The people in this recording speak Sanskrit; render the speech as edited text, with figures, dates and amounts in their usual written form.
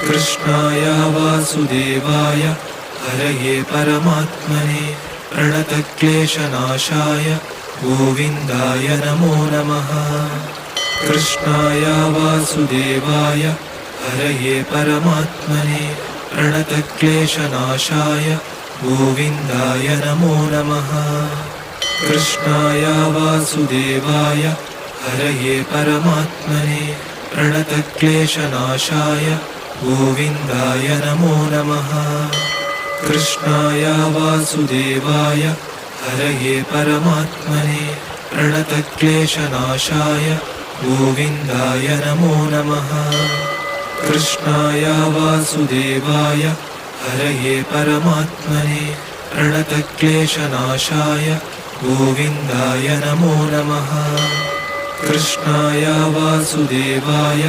कृष्णाय वासुदेवाय हरये परमात्मने प्रणतक्लेशनाशाय गोविन्दाय नमो नमः। कृष्णाय वासुदेवाय हरये परमात्मने प्रणतक्लेशनाशाय गोविन्दाय नमो नमः। कृष्णाय वासुदेवाय हरये परमात्मने प्रणतक्लेशनाशाय गोविन्दाय नमो नमः। कृष्णाय वासुदेवाय हरये परमात्मने प्रणतक्लेशनाशाय गोविन्दाय नमो नमः। कृष्णाय वासुदेवाय हरये परमात्मने प्रणतक्लेशनाशाय गोविन्दाय नमो नमः। कृष्णाय वासुदेवाय हरये परमात्मने प्रणतक्लेशनाशाय गोविन्दाय नमो नमः। कृष्णाय वासुदेवाय हरये परमात्मने प्रणतक्लेशनाशाय गोविन्दाय नमो नमः। कृष्णाय वासुदेवाय